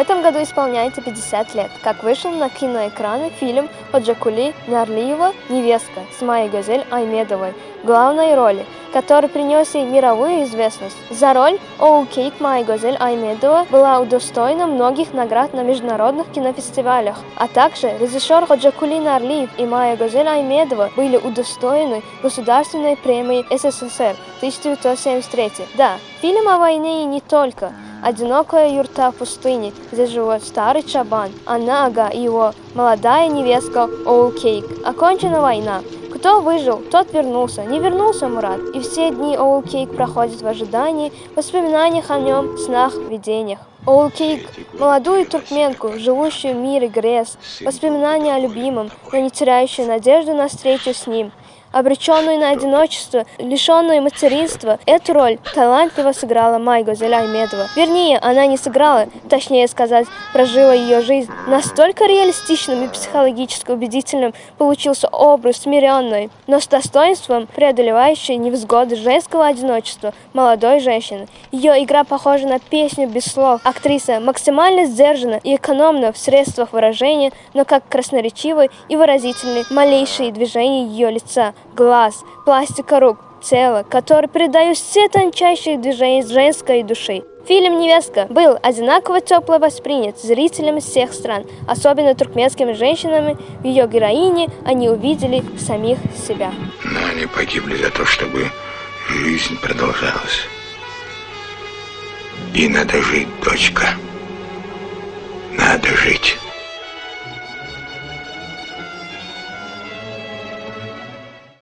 этом году исполняется 50 лет, как вышел на киноэкраны фильм Ходжакули Нарлиева «Невестка» с Майей Гозель Аймедовой в главной роли, который принес ей мировую известность. За роль Оукейк Майя Гозель Аймедова была удостоена многих наград на международных кинофестивалях, а также режиссер Ходжакули Нарлиев и Майя Гозель Аймедова были удостоены Государственной премии СССР 1973. Да, фильм о войне и не только. Одинокая юрта в пустыне, где живет старый чабан, Анага и его молодая невестка Оукейк. Окончена война. Кто выжил, тот вернулся. Не вернулся Мурат. И все дни Оукейк проходят в ожидании, воспоминаниях о нем, снах, видениях. Оукейк – молодую туркменку, живущую в мире грез, воспоминания о любимом, но не теряющую надежду на встречу с ним. Обреченную на одиночество, лишенную материнства, эту роль талантливо сыграла Майя Гозель Аймедова. Вернее, она не сыграла, точнее сказать, прожила ее жизнь. Настолько реалистичным и психологически убедительным получился образ смиренной, но с достоинством преодолевающей невзгоды женского одиночества молодой женщины. Ее игра похожа на песню без слов. Актриса максимально сдержана и экономна в средствах выражения, но как красноречивы и выразительны малейшие движения ее лица, глаз, пластика рук, тела, которые передают все тончайшие движения женской души. Фильм «Невестка» был одинаково тепло воспринят зрителями всех стран, особенно туркменскими женщинами. В ее героине они увидели самих себя. Но они погибли за то, чтобы жизнь продолжалась. И надо жить, дочка. Надо жить.